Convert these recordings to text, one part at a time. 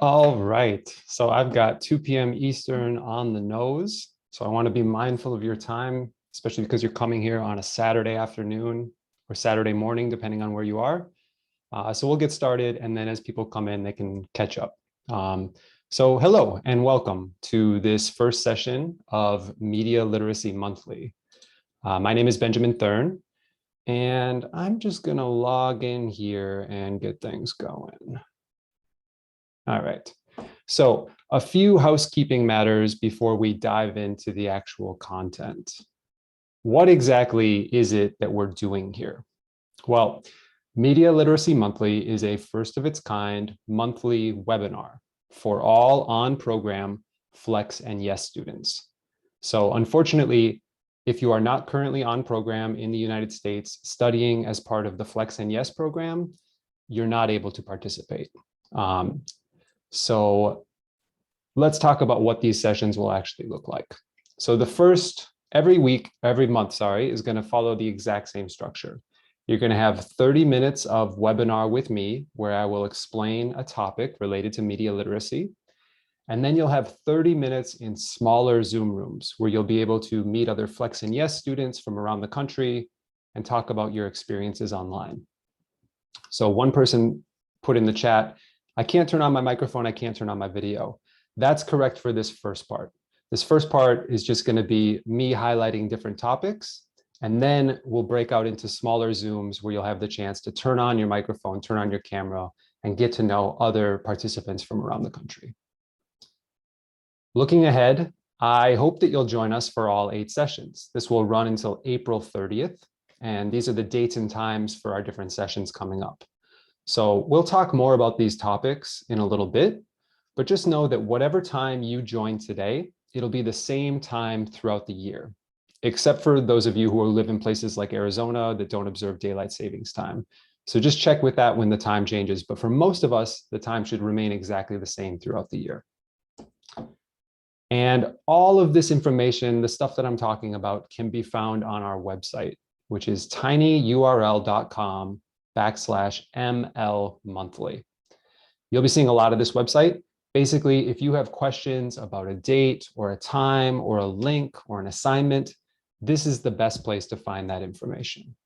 All right, so I've got 2 p.m. Eastern on the nose. So I want to be mindful of your time, especially because you're coming here on a Saturday afternoon or Saturday morning, depending on where you are. So we'll get started, and then as people come in, they can catch up. So hello and welcome to this first session of Media Literacy Monthly. My name is Benjamin Thurn, and I'm just going to log in here and get things going. All right. So a few housekeeping matters before we dive into the actual content. What exactly is it that we're doing here? Well, Media Literacy Monthly is a first of its kind monthly webinar for all on-program Flex and Yes students. So unfortunately, if you are not currently on program in the United States studying as part of the Flex and Yes program, you're not able to participate. So let's talk about what these sessions will actually look like. So the first, every month, is going to follow the exact same structure. You're going to have 30 minutes of webinar with me where I will explain a topic related to media literacy. And then you'll have 30 minutes in smaller Zoom rooms where you'll be able to meet other Flex and Yes students from around the country and talk about your experiences online. So one person put in the chat, I can't turn on my microphone, I can't turn on my video. That's correct for this first part. This first part is just going to be me highlighting different topics, and then we'll break out into smaller Zooms where you'll have the chance to turn on your microphone, turn on your camera, and get to know other participants from around the country. Looking ahead, I hope that you'll join us for all 8 sessions. This will run until April 30th, and these are the dates and times for our different sessions coming up. So we'll talk more about these topics in a little bit, but just know that whatever time you join today, it'll be the same time throughout the year, except for those of you who live in places like Arizona that don't observe daylight savings time. So just check with that when the time changes. But for most of us, the time should remain exactly the same throughout the year. And all of this information, the stuff that I'm talking about, can be found on our website, which is tinyurl.com/ML-monthly. You'll be seeing a lot of this website. Basically, if you have questions about a date or a time or a link or an assignment, this is the best place to find that information.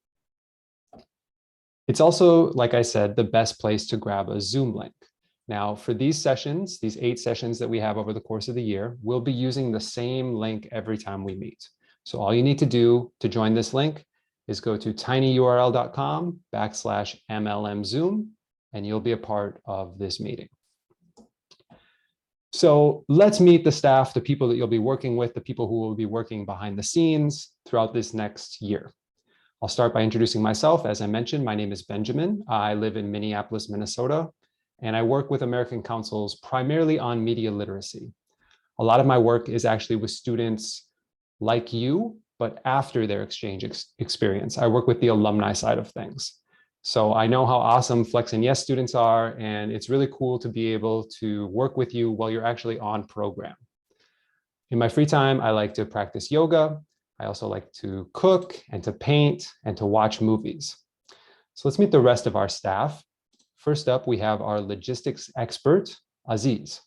It's also, like I said, the best place to grab a Zoom link. Now, for these sessions, these 8 sessions that we have over the course of the year, we'll be using the same link every time we meet. So all you need to do to join this link is go to tinyurl.com/MLMZoom, and you'll be a part of this meeting. So let's meet the staff, the people that you'll be working with, the people who will be working behind the scenes throughout this next year. I'll start by introducing myself. As I mentioned, my name is Benjamin. I live in Minneapolis, Minnesota, and I work with American Councils primarily on media literacy. A lot of my work is actually with students like you, but after their exchange experience. I work with the alumni side of things. So I know how awesome Flex and Yes students are, and it's really cool to be able to work with you while you're actually on program. In my free time, I like to practice yoga. I also like to cook and to paint and to watch movies. So let's meet the rest of our staff. First up, we have our logistics expert, Aziz.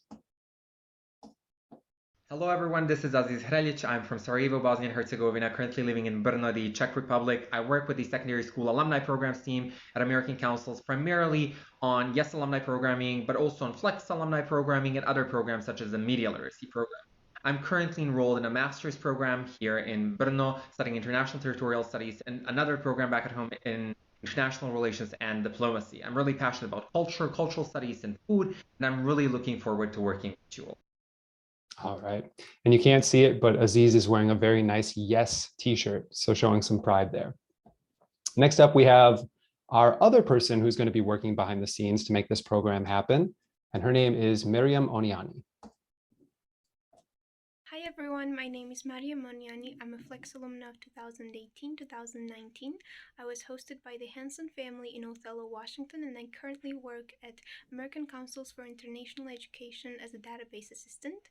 Hello everyone, this is Aziz Hrelic. I'm from Sarajevo, Bosnia and Herzegovina, currently living in Brno, the Czech Republic. I work with the secondary school alumni programs team at American Councils, primarily on Yes alumni programming, but also on Flex alumni programming and other programs such as the Media Literacy program. I'm currently enrolled in a master's program here in Brno, studying international territorial studies, and another program back at home in international relations and diplomacy. I'm really passionate about culture, cultural studies, and food, and I'm really looking forward to working with you all. All right. And you can't see it, but Aziz is wearing a very nice Yes t-shirt, so showing some pride there. Next up, we have our other person who's going to be working behind the scenes to make this program happen, and her name is Miriam Oniani. Hi everyone, my name is Maria Moniani. I'm a Flex alumna of 2018-2019. I was hosted by the Hanson family in Othello, Washington, and I currently work at American Councils for International Education as a database assistant.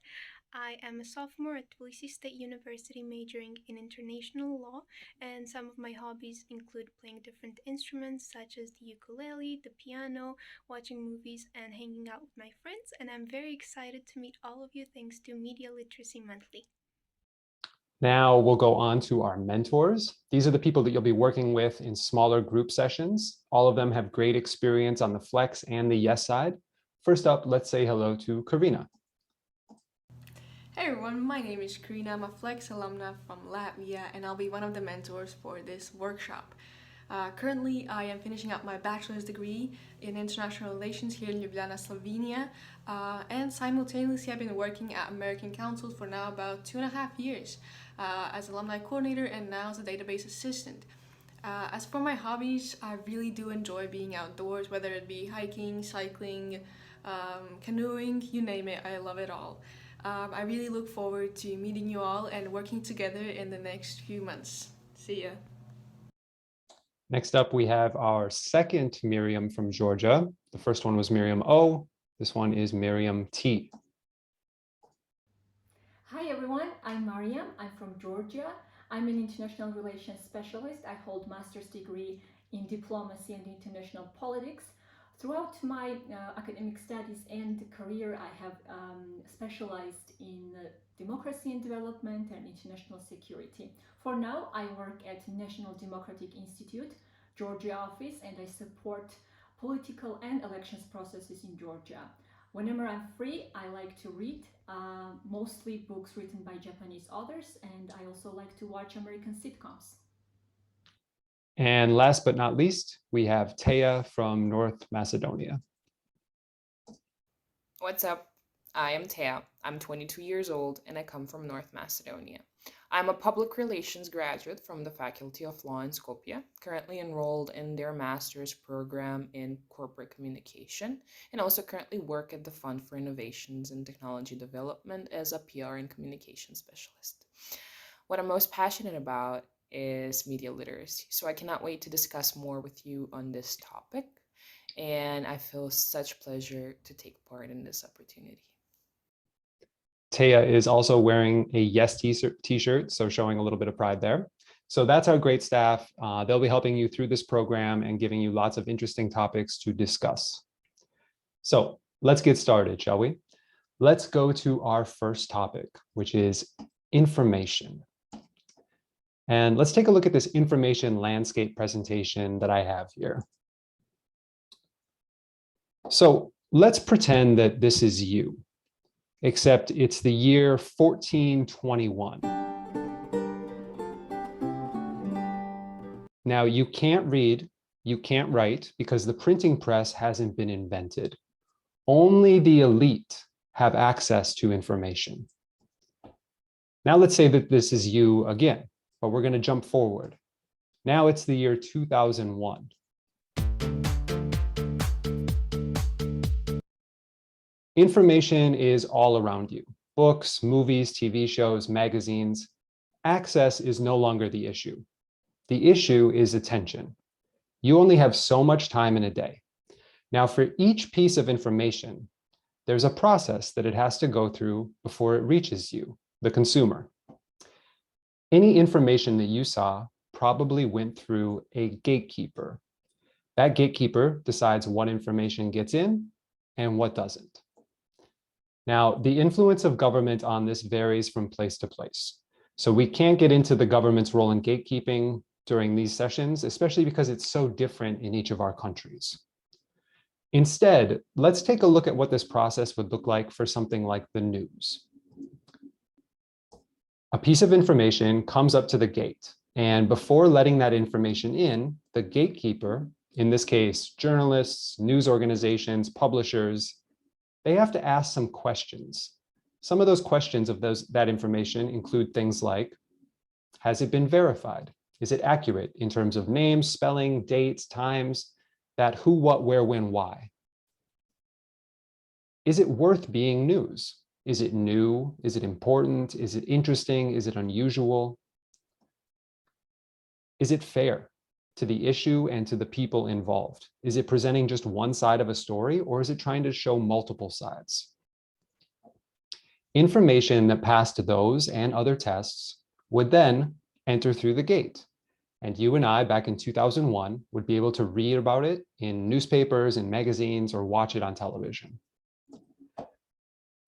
I am a sophomore at Tbilisi State University majoring in international law, and some of my hobbies include playing different instruments such as the ukulele, the piano, watching movies, and hanging out with my friends. And I'm very excited to meet all of you thanks to Media Literacy Monthly. Now we'll go on to our mentors. These are the people that you'll be working with in smaller group sessions. All of them have great experience on the Flex and the Yes side. First up, let's say hello to Karina. Hey everyone, my name is Karina. I'm a Flex alumna from Latvia, and I'll be one of the mentors for this workshop. Currently, I am finishing up my bachelor's degree in international relations here in Ljubljana, Slovenia, and simultaneously I've been working at American Councils for now about 2.5 years as alumni coordinator and now as a database assistant. As for my hobbies, I really do enjoy being outdoors, whether it be hiking, cycling, canoeing, you name it, I love it all. I really look forward to meeting you all and working together in the next few months. See ya. Next up, we have our second Miriam from Georgia. The first one was Miriam O. This one is Miriam T. Hi everyone, I'm Mariam. I'm from Georgia. I'm an international relations specialist. I hold master's degree in diplomacy and international politics. Throughout my academic studies and career, I have specialized in democracy and development and international security. For now, I work at National Democratic Institute, Georgia office, and I support political and elections processes in Georgia. Whenever I'm free, I like to read, mostly books written by Japanese authors, and I also like to watch American sitcoms. And last but not least, we have Taya from North Macedonia. What's up? I am Taya. I'm 22 years old and I come from North Macedonia. I'm a public relations graduate from the Faculty of Law in Skopje, currently enrolled in their master's program in corporate communication, and also currently work at the Fund for Innovations and Technology Development as a PR and communication specialist. What I'm most passionate about is media literacy, so I cannot wait to discuss more with you on this topic, and I feel such pleasure to take part in this opportunity. Taya is also wearing a Yes t-shirt, so showing a little bit of pride there. So that's our great staff. They'll be helping you through this program and giving you lots of interesting topics to discuss. So let's get started, shall we? Let's go to our first topic, which is information. And let's take a look at this information landscape presentation that I have here. So let's pretend that this is you, except it's the year 1421. Now you can't read, you can't write because the printing press hasn't been invented. Only the elite have access to information. Now let's say that this is you again, but we're going to jump forward. Now it's the year 2001. Information is all around you. Books, movies, TV shows, magazines. Access is no longer the issue. The issue is attention. You only have so much time in a day. Now, for each piece of information, there's a process that it has to go through before it reaches you, the consumer. Any information that you saw probably went through a gatekeeper. That gatekeeper decides what information gets in and what doesn't. Now, the influence of government on this varies from place to place. So we can't get into the government's role in gatekeeping during these sessions, especially because it's so different in each of our countries. Instead, let's take a look at what this process would look like for something like the news. A piece of information comes up to the gate, and before letting that information in, the gatekeeper, in this case, journalists, news organizations, publishers, they have to ask some questions. Some of those questions of that information include things like, has it been verified? Is it accurate in terms of names, spelling, dates, times, that who, what, where, when, why? Is it worth being news? Is it new? Is it important? Is it interesting? Is it unusual? Is it fair to the issue and to the people involved? Is it presenting just one side of a story, or is it trying to show multiple sides? Information that passed those and other tests would then enter through the gate. And you and I, back in 2001, would be able to read about it in newspapers and magazines or watch it on television.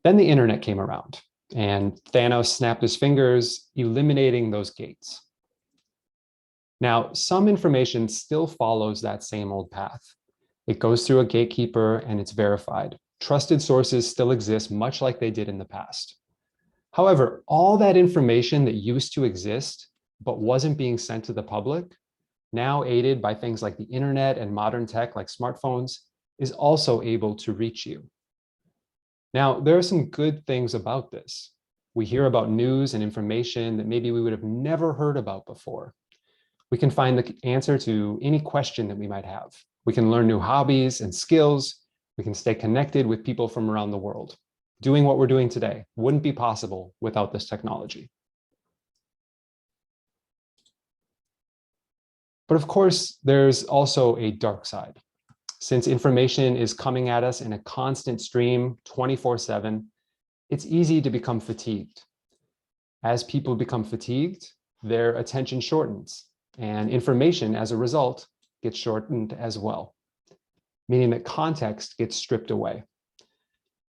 Then the internet came around, and Thanos snapped his fingers, eliminating those gates. Now, some information still follows that same old path. It goes through a gatekeeper and it's verified. Trusted sources still exist, much like they did in the past. However, all that information that used to exist but wasn't being sent to the public, now aided by things like the internet and modern tech like smartphones, is also able to reach you. Now, there are some good things about this. We hear about news and information that maybe we would have never heard about before. We can find the answer to any question that we might have. We can learn new hobbies and skills. We can stay connected with people from around the world. Doing what we're doing today wouldn't be possible without this technology. But of course, there's also a dark side. Since information is coming at us in a constant stream 24/7, it's easy to become fatigued. As people become fatigued, their attention shortens, and information as a result gets shortened as well, meaning that context gets stripped away.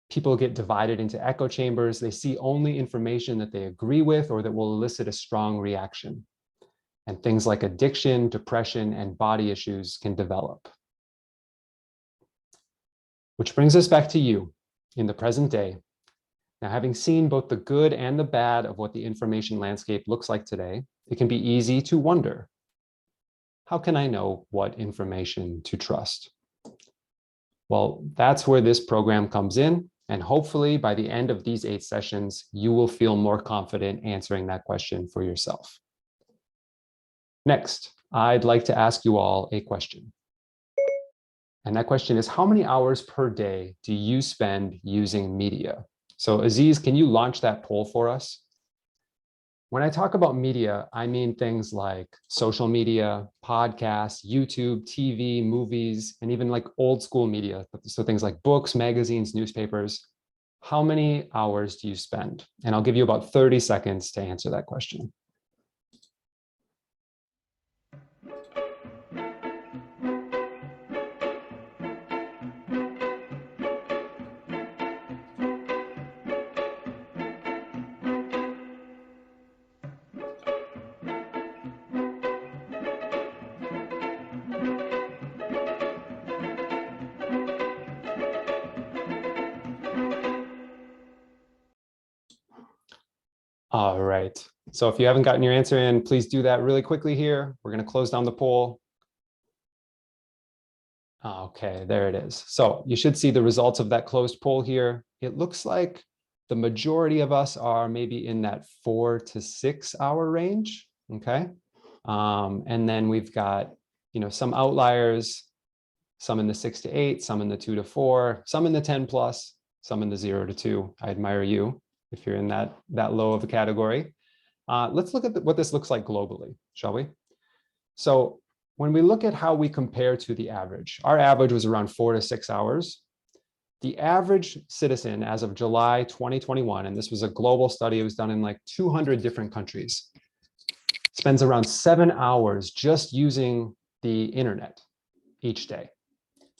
People get divided into echo chambers. They see only information that they agree with or that will elicit a strong reaction. And things like addiction, depression, and body issues can develop. Which brings us back to you in the present day. Now, having seen both the good and the bad of what the information landscape looks like today, it can be easy to wonder, how can I know what information to trust? Well, that's where this program comes in. And hopefully by the end of these 8 sessions, you will feel more confident answering that question for yourself. Next, I'd like to ask you all a question. And that question is, how many hours per day do you spend using media? So Aziz, can you launch that poll for us? When I talk about media, I mean things like social media, podcasts, YouTube, TV, movies, and even like old school media. So things like books, magazines, newspapers. How many hours do you spend? And I'll give you about 30 seconds to answer that question. All right. So if you haven't gotten your answer in, please do that really quickly here. We're going to close down the poll. Okay, there it is. So you should see the results of that closed poll here. It looks like the majority of us are maybe in that 4 to 6 hour range. Okay. And then we've got, some outliers, some in the 6 to 8, some in the 2 to 4, some in the 10 plus, some in the 0 to 2. I admire you if you're in that low of a category. Let's look at what this looks like globally, shall we? So when we look at how we compare to the average, our average was around 4 to 6 hours. The average citizen as of July 2021, and this was a global study, it was done in like 200 different countries, spends around 7 hours just using the internet each day.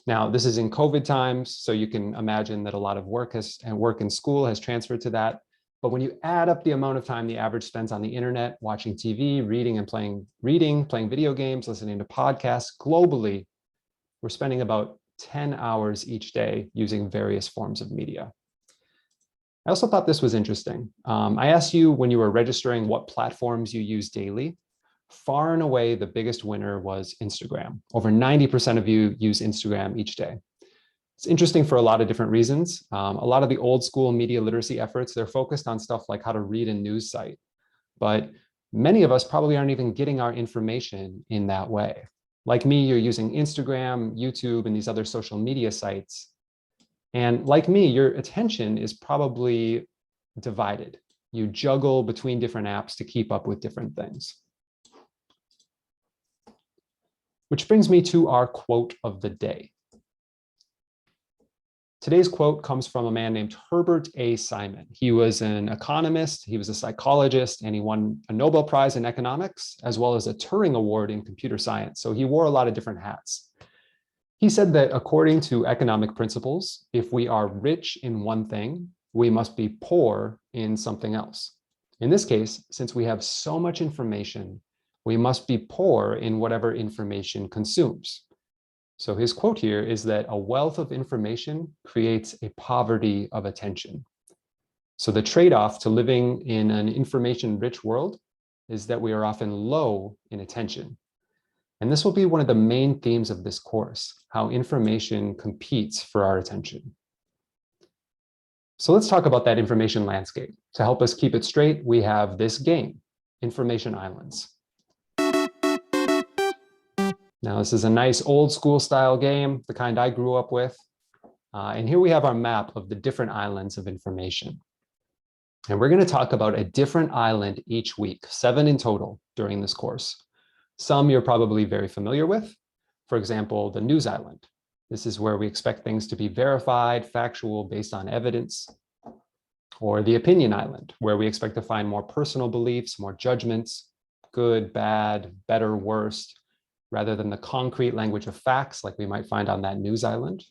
Now, this is in COVID times, so you can imagine that a lot of work in school has transferred to that. But when you add up the amount of time the average spends on the internet, watching TV, reading, playing video games, listening to podcasts, globally, we're spending about 10 hours each day using various forms of media. I also thought this was interesting. I asked you when you were registering what platforms you use daily. Far and away, the biggest winner was Instagram. Over 90% of you use Instagram each day. It's interesting for a lot of different reasons. A lot of the old school media literacy efforts, they're focused on stuff like how to read a news site. But many of us probably aren't even getting our information in that way. Like me, you're using Instagram, YouTube, and these other social media sites. And like me, your attention is probably divided. You juggle between different apps to keep up with different things. Which brings me to our quote of the day. Today's quote comes from a man named Herbert A. Simon. He was an economist, he was a psychologist, and he won a Nobel Prize in economics, as well as a Turing Award in computer science. So he wore a lot of different hats. He said that according to economic principles, if we are rich in one thing, we must be poor in something else. In this case, since we have so much information, we must be poor in whatever information consumes. So his quote here is that a wealth of information creates a poverty of attention. So the trade-off to living in an information-rich world is that we are often low in attention. And this will be one of the main themes of this course, how information competes for our attention. So let's talk about that information landscape. To help us keep it straight, we have this game, Information Islands. Now, this is a nice old school style game, the kind I grew up with. And here we have our map of the different islands of information. And we're going to talk about a different island each week, 7 in total during this course. Some you're probably very familiar with. For example, the news island. This is where we expect things to be verified, factual, based on evidence. Or the opinion island, where we expect to find more personal beliefs, more judgments, good, bad, better, worst, rather than the concrete language of facts like we might find on that news island.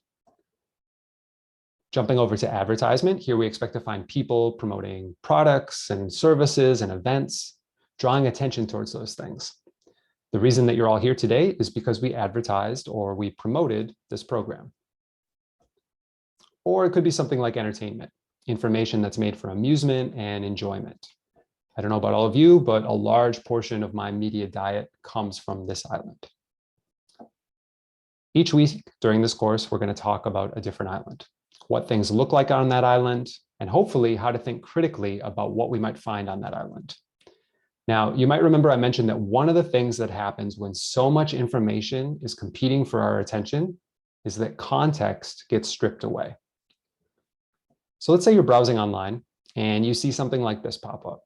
Jumping over to advertisement, here we expect to find people promoting products and services and events, drawing attention towards those things. The reason that you're all here today is because we advertised or we promoted this program. Or it could be something like entertainment, information that's made for amusement and enjoyment. I don't know about all of you, but a large portion of my media diet comes from this island. Each week during this course, we're going to talk about a different island, what things look like on that island, and hopefully how to think critically about what we might find on that island. Now, you might remember I mentioned that one of the things that happens when so much information is competing for our attention is that context gets stripped away. So let's say you're browsing online and you see something like this pop up.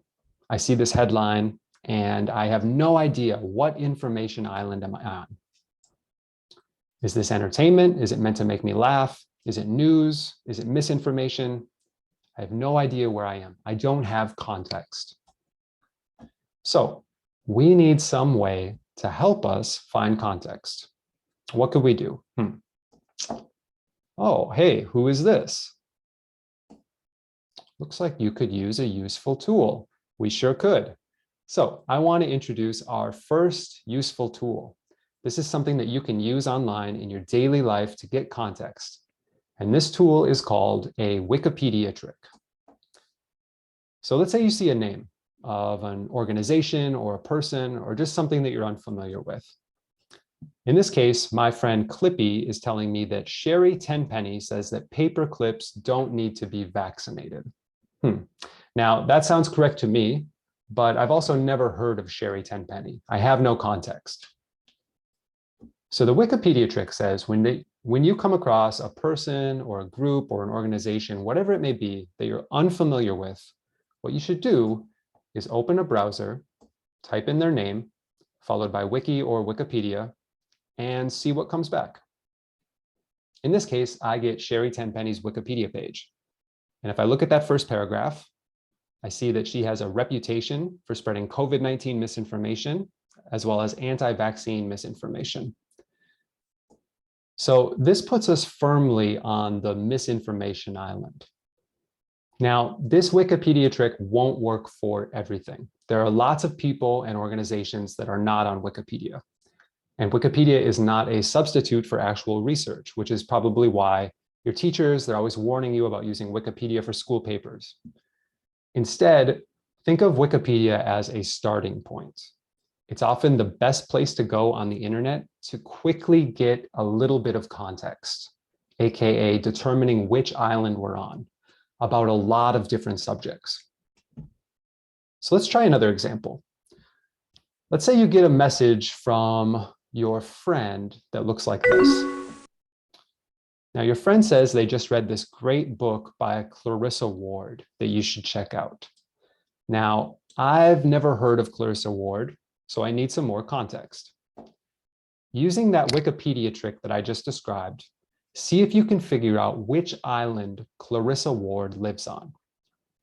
I see this headline and I have no idea what information island am I on. Is this entertainment? Is it meant to make me laugh? Is it news? Is it misinformation? I have no idea where I am. I don't have context. So we need some way to help us find context. What could we do? Oh, hey, who is this? Looks like you could use a useful tool. We sure could. So I want to introduce our first useful tool. This is something that you can use online in your daily life to get context. And this tool is called a Wikipedia trick. So let's say you see a name of an organization or a person or just something that you're unfamiliar with. In this case, my friend Clippy is telling me that Sherry Tenpenny says that paper clips don't need to be vaccinated. Now, that sounds correct to me, but I've also never heard of Sherry Tenpenny. I have no context. So the Wikipedia trick says when you come across a person or a group or an organization, whatever it may be, that you're unfamiliar with, what you should do is open a browser, type in their name, followed by Wiki or Wikipedia, and see what comes back. In this case, I get Sherry Tenpenny's Wikipedia page. And if I look at that first paragraph, I see that she has a reputation for spreading COVID-19 misinformation, as well as anti-vaccine misinformation. So this puts us firmly on the misinformation island. Now, this Wikipedia trick won't work for everything. There are lots of people and organizations that are not on Wikipedia. And Wikipedia is not a substitute for actual research, which is probably why your teachers, they're always warning you about using Wikipedia for school papers. Instead, think of Wikipedia as a starting point. It's often the best place to go on the internet to quickly get a little bit of context, aka determining which island we're on, about a lot of different subjects. So let's try another example. Let's say you get a message from your friend that looks like this. Now, your friend says they just read this great book by Clarissa Ward that you should check out. Now, I've never heard of Clarissa Ward, so I need some more context. Using that Wikipedia trick that I just described, see if you can figure out which island Clarissa Ward lives on.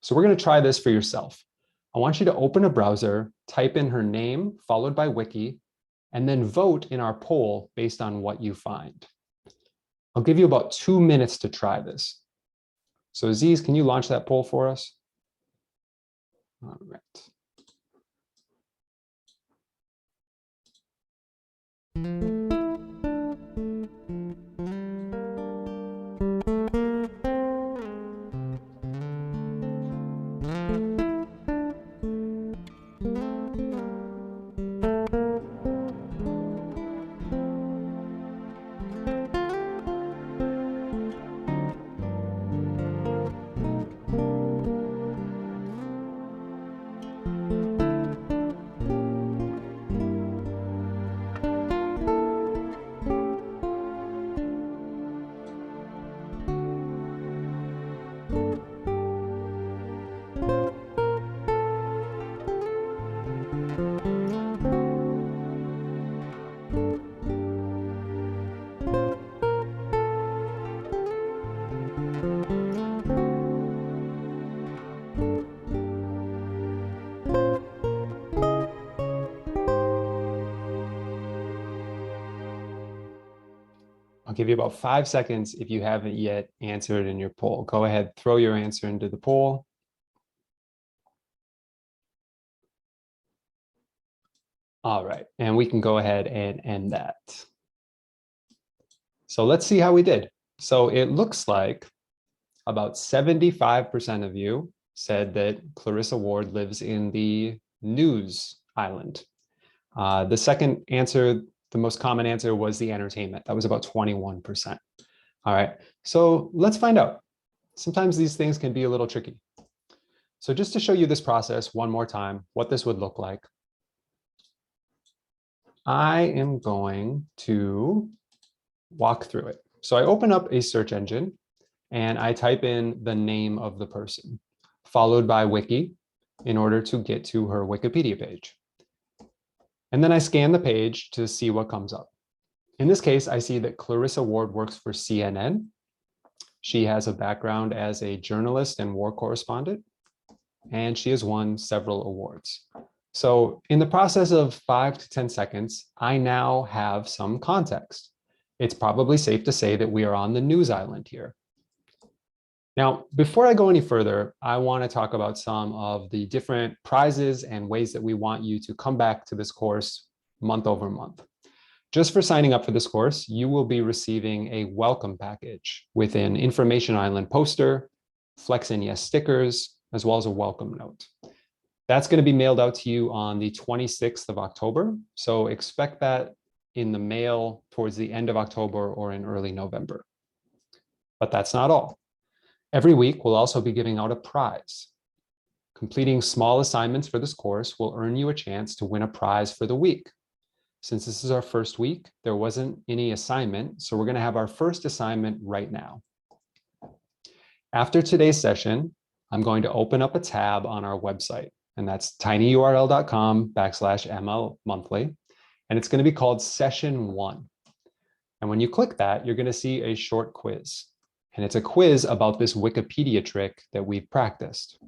So we're going to try this for yourself. I want you to open a browser, type in her name followed by wiki, and then vote in our poll based on what you find. I'll give you about 2 minutes to try this. So Aziz, can you launch that poll for us? All right. I'll give you about 5 seconds if you haven't yet answered in your poll. Go ahead, throw your answer into the poll. All right, and we can go ahead and end that. So let's see how we did. So it looks like about 75% of you said that Clarissa Ward lives in the news island. The second answer, the most common answer, was the entertainment. That was about 21%. All right, so let's find out. Sometimes these things can be a little tricky. So just to show you this process one more time, what this would look like, I am going to walk through it. So I open up a search engine and I type in the name of the person, followed by wiki, in order to get to her Wikipedia page. And then I scan the page to see what comes up. In this case, I see that Clarissa Ward works for CNN. She has a background as a journalist and war correspondent, and she has won several awards. So in the process of 5 to 10 seconds, I now have some context. It's probably safe to say that we are on the news island here. Now, before I go any further, I want to talk about some of the different prizes and ways that we want you to come back to this course month over month. Just for signing up for this course, you will be receiving a welcome package with an Information Island poster, Flex and Yes stickers, as well as a welcome note. That's going to be mailed out to you on the 26th of October. So expect that in the mail towards the end of October or in early November. But that's not all. Every week, we'll also be giving out a prize. Completing small assignments for this course will earn you a chance to win a prize for the week. Since this is our first week, there wasn't any assignment, so we're going to have our first assignment right now. After today's session, I'm going to open up a tab on our website, and that's tinyurl.com/mlmonthly, and it's going to be called Session 1. And when you click that, you're going to see a short quiz. And it's a quiz about this Wikipedia trick that we've practiced.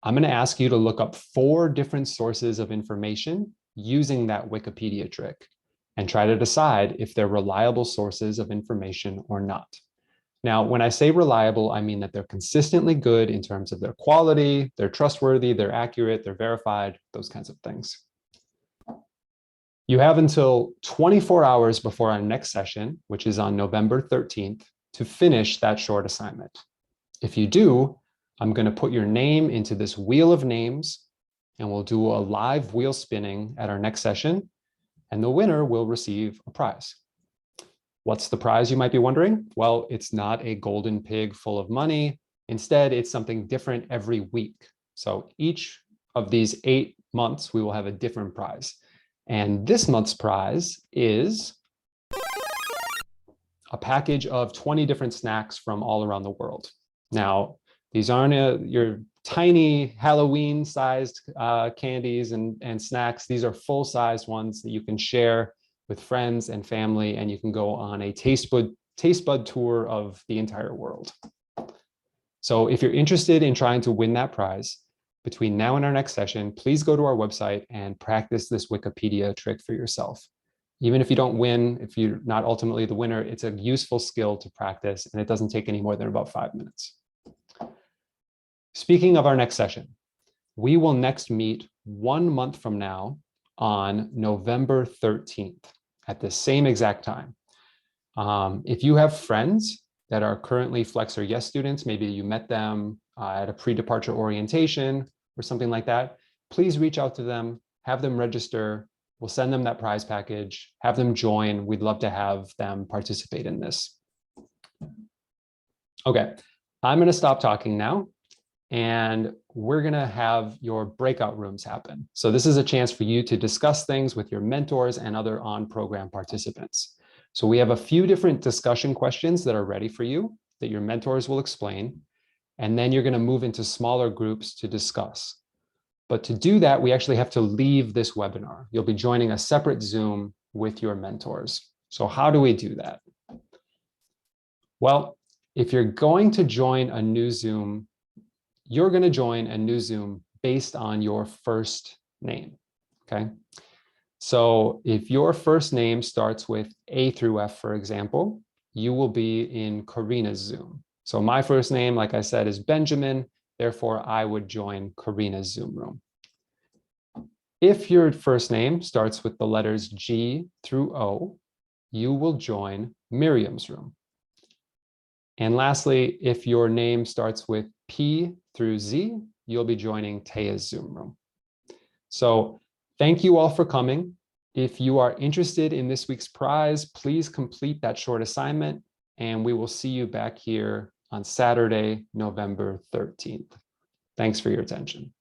I'm going to ask you to look up 4 different sources of information using that Wikipedia trick and try to decide if they're reliable sources of information or not. Now, when I say reliable, I mean that they're consistently good in terms of their quality, they're trustworthy, they're accurate, they're verified, those kinds of things. You have until 24 hours before our next session, which is on November 13th, to finish that short assignment. If you do, I'm going to put your name into this wheel of names, and we'll do a live wheel spinning at our next session, and the winner will receive a prize. What's the prize, you might be wondering? Well, it's not a golden pig full of money. Instead, it's something different every week. So each of these 8 months, we will have a different prize. And this month's prize is a package of 20 different snacks from all around the world. Now, these aren't your tiny Halloween-sized candies and snacks. These are full-sized ones that you can share with friends and family, and you can go on a taste bud tour of the entire world. So if you're interested in trying to win that prize, between now and our next session, please go to our website and practice this Wikipedia trick for yourself. Even if you don't win, if you're not ultimately the winner, it's a useful skill to practice, and it doesn't take any more than about 5 minutes. Speaking of our next session, we will next meet 1 month from now on November 13th at the same exact time. If you have friends that are currently Flex or Yes students, maybe you met them at a pre-departure orientation or something like that, please reach out to them, have them register. We'll send them that prize package, have them join. We'd love to have them participate in this. Okay, I'm going to stop talking now, and we're going to have your breakout rooms happen. So this is a chance for you to discuss things with your mentors and other on-program participants. So we have a few different discussion questions that are ready for you that your mentors will explain, and then you're going to move into smaller groups to discuss. But to do that, we actually have to leave this webinar. You'll be joining a separate Zoom with your mentors. So how do we do that? Well, if you're going to join a new Zoom, you're going to join a new Zoom based on your first name, okay? So if your first name starts with A through F, for example, you will be in Karina's Zoom. So my first name, like I said, is Benjamin. Therefore, I would join Karina's Zoom room. If your first name starts with the letters G through O, you will join Miriam's room. And lastly, if your name starts with P through Z, you'll be joining Taya's Zoom room. So thank you all for coming. If you are interested in this week's prize, please complete that short assignment, and we will see you back here on Saturday, November 13th. Thanks for your attention.